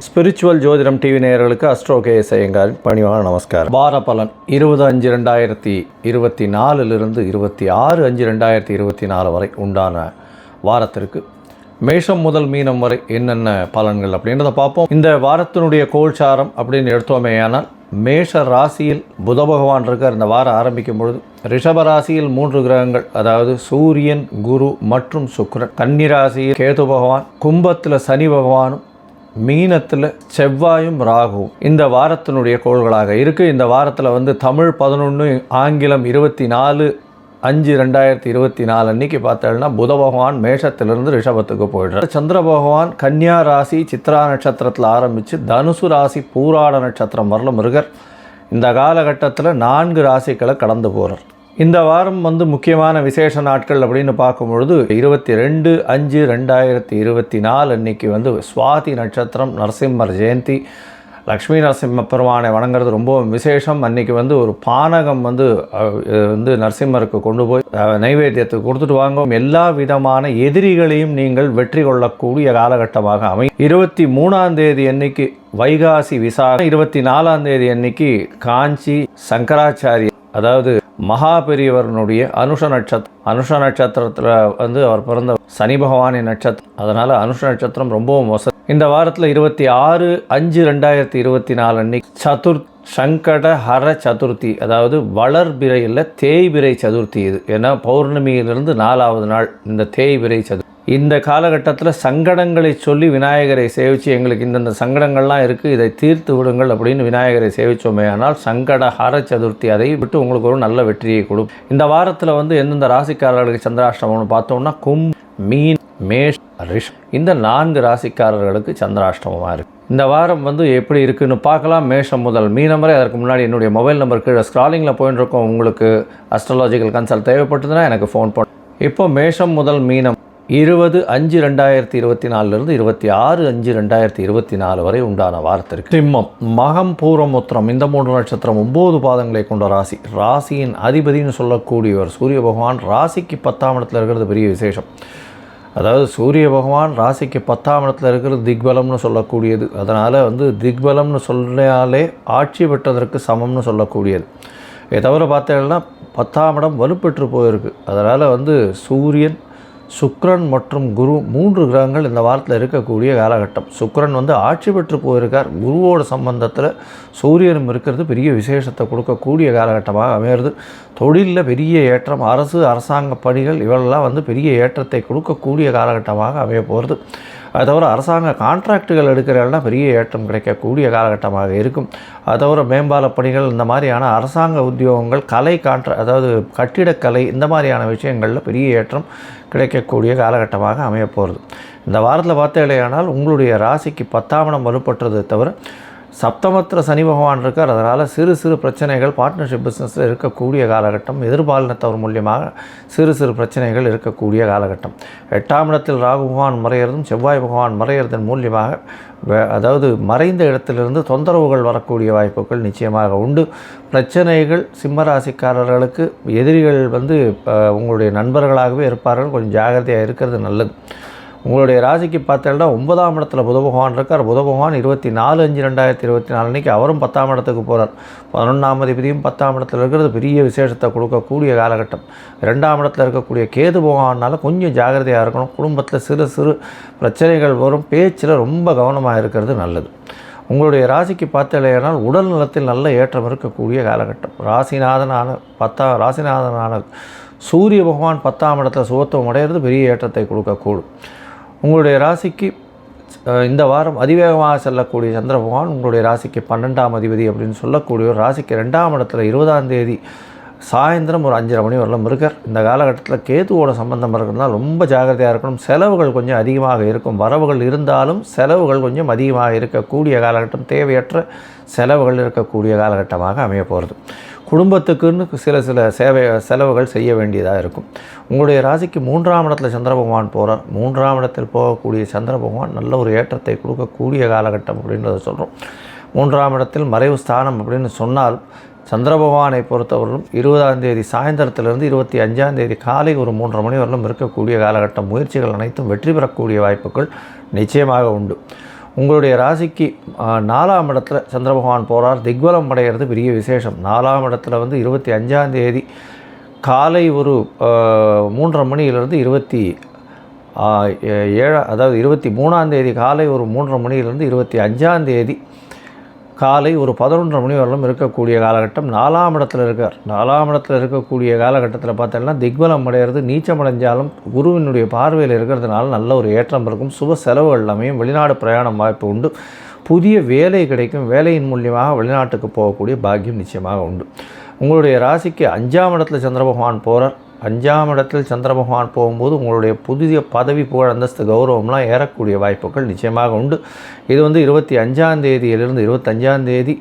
Spiritual ஜோதிடம் TV நேயர்களுக்கு astro KS ஐயங்காரின் பணிவான நமஸ்காரம். வார பலன் 20/5/2024 26/5/2024 வரை உண்டான வாரத்திற்கு மேஷம் முதல் மீனம் வரை என்னென்ன பலன்கள் அப்படின்றத பார்ப்போம். இந்த வாரத்தினுடைய கோல்சாரம் அப்படின்னு எடுத்தோமேயானால் மேஷ ராசியில் புத பகவான் இருக்கார். இந்த வாரம் ஆரம்பிக்கும் பொழுது ரிஷப ராசியில் 3 கிரகங்கள், அதாவது சூரியன், குரு மற்றும் சுக்கிரன். கன்னி ராசியில் கேது பகவான், கும்பத்தில் சனி பகவானும், மீனத்தில் செவ்வாயும் ராகுவும் இந்த வாரத்தினுடைய கோள்களாக இருக்குது. இந்த வாரத்தில் தமிழ் 11, ஆங்கிலம் 24/5/2024 அன்னைக்கு பார்த்தோம்னா புத பகவான் மேஷத்திலிருந்து ரிஷபத்துக்கு போயிடுறார். சந்திர பகவான் கன்னியா ராசி சித்ரா நட்சத்திரத்தில் ஆரம்பித்து தனுசு ராசி பூராட நட்சத்திரம் வரலும் மிருகர். இந்த காலகட்டத்தில் 4 ராசிகளை கடந்து போகிறார். இந்த வாரம் முக்கியமான விசேஷ நாட்கள் அப்படின்னு பார்க்கும்பொழுது 22/5/2024 அன்னைக்கு சுவாதி நட்சத்திரம், நரசிம்மர் ஜெயந்தி, லக்ஷ்மி நரசிம்ம பெருமானை வணங்குறது ரொம்ப விசேஷம். அன்றைக்கி ஒரு பானகம் நரசிம்மருக்கு கொண்டு போய் நைவேத்தியத்துக்கு கொடுத்துட்டு வாங்க. எல்லா விதமான எதிரிகளையும் நீங்கள் வெற்றி கொள்ளக்கூடிய காலகட்டமாக அமையும். 23ஆம் தேதி அன்னைக்கு வைகாசி விசாகம், 24ஆம் தேதி அன்னைக்கு காஞ்சி சங்கராச்சாரிய, அதாவது மகாபெரியவரனுடைய அனுஷ நட்சத்திரத்தில் அவர் பிறந்த சனி பகவானின் நட்சத்திரம். அதனால் அனுஷ நட்சத்திரம் ரொம்பவும் வசதி. இந்த வாரத்தில் 26/5/2024 அன்னைக்கு சங்கட ஹர சதுர்த்தி, அதாவது வளர்பிறை இல்லை தேய்பிறை சதுர்த்தி. இது ஏன்னா பௌர்ணமியிலிருந்து 4வது நாள் இந்த தேய்பிறை சதுர்த்தி. இந்த காலகட்டத்தில் சங்கடங்களை சொல்லி விநாயகரை சேவித்து எங்களுக்கு இந்தந்த சங்கடங்கள்லாம் இருக்குது, இதை தீர்த்து விடுங்கள் அப்படின்னு விநாயகரை சேவித்தோமே ஆனால் சங்கட ஹர சதுர்த்தி அதை விட்டு உங்களுக்கு ஒரு நல்ல வெற்றியை கொடுக்கும். இந்த வாரத்தில் எந்தெந்த ராசிக்காரர்களுக்கு சந்திராஷ்டமம்னு பார்த்தோம்னா மீன், மேஷ், ரிஷ் இந்த 4 ராசிக்காரர்களுக்கு சந்திராஷ்டமமாக இருக்குது. இந்த வாரம் எப்படி இருக்குன்னு பார்க்கலாம். மேஷம் முதல் மீனம் வரை. அதற்கு முன்னாடி என்னுடைய மொபைல் நம்பர் கீழே ஸ்க்ராலிங்கில் போயின்னு இருக்கோம். உங்களுக்கு அஸ்ட்ராலஜிக்கல் கன்சல்ட் தேவைப்பட்டதுன்னா எனக்கு ஃபோன் பண்ண. இப்போ மேஷம் முதல் மீனம் 20/5/2024 26/5/2024 வரை உண்டான வாரத்திற்கு சிம்மம், மகம், பூரம், உத்திரம் இந்த 3 நட்சத்திரம் 9 பாதங்களை கொண்ட ராசி. ராசியின் அதிபதினு சொல்லக்கூடியவர் சூரிய பகவான். ராசிக்கு 10ஆம் இடத்துல இருக்கிறது பெரிய விசேஷம். அதாவது சூரிய பகவான் ராசிக்கு 10ஆம் இடத்துல இருக்கிறது திக்பலம்னு சொல்லக்கூடியது. அதனால் திக்பலம்னு சொன்னாலே ஆட்சி பெற்றதற்கு சமம்னு சொல்லக்கூடியது. இதை தவிர பார்த்தீங்கன்னா 10ஆம் இடம் வலுப்பெற்று போயிருக்கு. அதனால் சூரியன், சுக்கிரன் மற்றும் குரு 3 கிரகங்கள் இந்த வாரத்தில் இருக்கக்கூடிய காலகட்டம். சுக்கிரன் ஆட்சி பெற்று போயிருக்கார். குருவோட சம்பந்தத்தில் சூரியனும் இருக்கிறது பெரிய விசேஷத்தை கொடுக்கக்கூடிய காலகட்டமாக அமையிறது. தொழிலில் பெரிய ஏற்றம், அரசாங்க பணிகள் இவெல்லாம் பெரிய ஏற்றத்தை கொடுக்கக்கூடிய காலகட்டமாக அமைய போகிறது. அது தவிர அரசாங்க கான்ட்ராக்டுகள் எடுக்கிறதுனா பெரிய ஏற்றம் கிடைக்கக்கூடிய காலகட்டமாக இருக்கும். அது தவிர மேம்பால பணிகள், இந்த மாதிரியான அரசாங்க உத்தியோகங்கள், கலை அதாவது கட்டிடக்கலை இந்த மாதிரியான விஷயங்களில் பெரிய ஏற்றம் கிடைக்கக்கூடிய காலகட்டமாக அமைய போகிறது. இந்த வாரத்தில் பார்த்தீங்களேயானால் உங்களுடைய ராசிக்கு 10ஆம் இடம் வலுப்பட்டதை தவிர சப்தமத்தில் சனி பகவான் இருக்கார். அதனால் சிறு பிரச்சனைகள் பார்ட்னர்ஷிப் பிஸ்னஸில் இருக்கக்கூடிய காலகட்டம். எதிர்பாலினத்தவர் மூலியமாக சிறு பிரச்சனைகள் இருக்கக்கூடிய காலகட்டம். 8ஆம் இடத்தில் ராகு பகவான் மறையிறதும் செவ்வாய் பகவான் மறையிறதன் மூலியமாக அதாவது மறைந்த இடத்திலிருந்து தொந்தரவுகள் வரக்கூடிய வாய்ப்புகள் நிச்சயமாக உண்டு. பிரச்சனைகள் சிம்மராசிக்காரர்களுக்கு எதிரிகள் உங்களுடைய நண்பர்களாகவே இருப்பார்கள். கொஞ்சம் ஜாகிரதையாக இருக்கிறது நல்லது. உங்களுடைய ராசிக்கு பார்த்தீங்கன்னா 9ஆம் இடத்துல புத பகவான் இருக்கார். புத பகவான் 24/5/2024 அன்றைக்கி அவரும் 10ஆம் இடத்துக்கு போகிறார். 11ஆம் அதிபதியும் 10ஆம் இடத்துல இருக்கிறது பெரிய விசேஷத்தை கொடுக்கக்கூடிய காலகட்டம். 2ஆம் இடத்துல இருக்கக்கூடிய கேது பகவானால் கொஞ்சம் ஜாகிரதையாக இருக்கணும். குடும்பத்தில் சிறு பிரச்சனைகள் வரும். பேச்சில் ரொம்ப கவனமாக இருக்கிறது நல்லது. உங்களுடைய ராசிக்கு பார்த்தீங்கன்னா உடல் நலத்தில் நல்ல ஏற்றம் இருக்கக்கூடிய காலகட்டம். ராசிநாதனான சூரிய பகவான் 10ஆம் இடத்துல சுகத்துவம் அடைகிறது பெரிய ஏற்றத்தை கொடுக்கக்கூடும். உங்களுடைய ராசிக்கு இந்த வாரம் அதிவேகமாக செல்லக்கூடிய சந்திர பகவான் உங்களுடைய ராசிக்கு 12ஆம் அதிபதி அப்படின்னு சொல்லக்கூடிய ராசிக்கு 2ஆம் இடத்துல 20ஆம் தேதி சாயந்தரம் ஒரு 5:30 மணி வரலாம் இருக்கார். இந்த காலகட்டத்தில் கேதுவோட சம்பந்தம் இருக்கிறதுனால ரொம்ப ஜாகிரதையாக இருக்கணும். செலவுகள் கொஞ்சம் அதிகமாக இருக்கும். வரவுகள் இருந்தாலும் செலவுகள் கொஞ்சம் அதிகமாக இருக்கக்கூடிய காலகட்டம். தேவையற்ற செலவுகள் இருக்கக்கூடிய காலகட்டமாக அமைய போகிறது. குடும்பத்துக்குன்னு சில செலவுகள் செய்ய வேண்டியதாக இருக்கும். உங்களுடைய ராசிக்கு 3ஆம் இடத்துல சந்திர பகவான் போகிறார். 3ஆம் இடத்தில் போகக்கூடிய சந்திர பகவான் நல்ல ஒரு ஏற்றத்தை கொடுக்கக்கூடிய காலகட்டம் அப்படின்றத சொல்கிறோம். 3ஆம் இடத்தில் மறைவு ஸ்தானம் அப்படின்னு சொன்னால் சந்திர பகவானை பொறுத்தவரையிலும் 20ஆம் தேதி சாயந்தரத்திலிருந்து 25ஆம் தேதி காலை ஒரு 3:30 மணி வரலும் இருக்கக்கூடிய காலகட்டம் முயற்சிகள் அனைத்தும் வெற்றி பெறக்கூடிய வாய்ப்புகள் நிச்சயமாக உண்டு. உங்களுடைய ராசிக்கு 4ஆம் இடத்துல சந்திர பகவான் போகிறார். திக்வலம் அடைகிறது பெரிய விசேஷம். 4ஆம் இடத்துல வந்து 25ஆம் தேதி காலை ஒரு 3:30 மணியிலிருந்து 23ஆம் தேதி காலை ஒரு 3:30 மணியிலிருந்து 25ஆம் தேதி காலை ஒரு 11:30 மணி வரலும் இருக்கக்கூடிய காலகட்டம் 4ஆம் இடத்துல இருக்கார். 4ஆம் இடத்துல இருக்கக்கூடிய காலகட்டத்தில் பார்த்தோம்னா திக்வலம் அடைகிறது. நீச்சம் அடைஞ்சாலும் குருவினுடைய பார்வையில் இருக்கிறதுனால நல்ல ஒரு ஏற்றம் இருக்கும். சுப செலவுகள் எல்லாமே வெளிநாடு பிரயாணம் வாய்ப்பு உண்டு. புதிய வேலை கிடைக்கும். வேலையின் மூலியமாக வெளிநாட்டுக்கு போகக்கூடிய பாக்கியம் நிச்சயமாக உண்டு. உங்களுடைய ராசிக்கு 5ஆம் இடத்துல சந்திர பகவான் போகிறார். 5ஆம் இடத்தில் சந்திர பகவான் போகும்போது உங்களுடைய புதிய பதவி புகழ் அந்தஸ்து கௌரவம்லாம் ஏறக்கூடிய வாய்ப்புகள் நிச்சயமாக உண்டு. இது வந்து 25ஆம் தேதியிலிருந்து 25ஆம் தேதி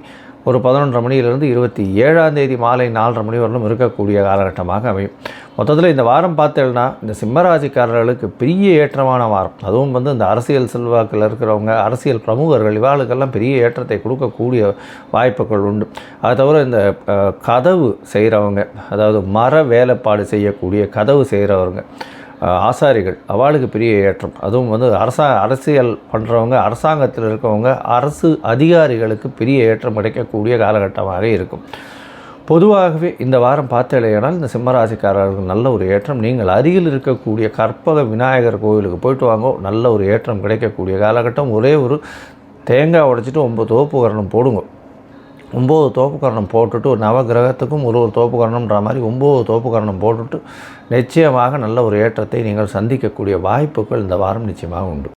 ஒரு 11:30 மணியிலிருந்து 27ஆம் தேதி மாலை 4:30 மணி வரலும் இருக்கக்கூடிய காலகட்டமாக அமையும். மொத்தத்தில் இந்த வாரம் பார்த்தேன்னா இந்த சிம்மராசிக்காரர்களுக்கு பெரிய ஏற்றமான வாரம். அதுவும் வந்து இந்த அரசியல் செல்வாக்கில் இருக்கிறவங்க, அரசியல் பிரமுகர்கள், இவாளுக்கெல்லாம் பெரிய ஏற்றத்தை கொடுக்கக்கூடிய வாய்ப்புகள் உண்டு. அது தவிர இந்த கதவு செய்கிறவங்க, அதாவது மர வேலைப்பாடு செய்யக்கூடிய கதவு செய்கிறவங்க, ஆசாரிகள், அவளுக்கு பெரிய ஏற்றம். அதுவும் வந்து அரசியல் பண்ணுறவங்க, அரசாங்கத்தில் இருக்கவங்க, அரசு அதிகாரிகளுக்கு பெரிய ஏற்றம் கிடைக்கக்கூடிய காலகட்டமாக இருக்கும். பொதுவாகவே இந்த வாரம் பார்த்தேனால் இந்த சிம்மராசிக்காரர்களுக்கு நல்ல ஒரு ஏற்றம். நீங்கள் அருகில் இருக்கக்கூடிய கற்பக விநாயகர் கோவிலுக்கு போயிட்டு வாங்க, நல்ல ஒரு ஏற்றம் கிடைக்கக்கூடிய காலகட்டம். ஒரே ஒரு தேங்காய் உடைச்சிட்டு 9 தோப்புக்கரணம் போடுங்க. 9 தோப்புக்கரணம் போட்டுட்டு ஒரு நவகிரகத்துக்கும் ஒரு தோப்புக்கரணம்ன்ற மாதிரி 9 தோப்புக்கரணம் போட்டுட்டு நிச்சயமாக நல்ல ஒரு ஏற்றத்தை நீங்கள் சந்திக்கக்கூடிய வாய்ப்புகள் இந்த வாரம் நிச்சயமாக உண்டு.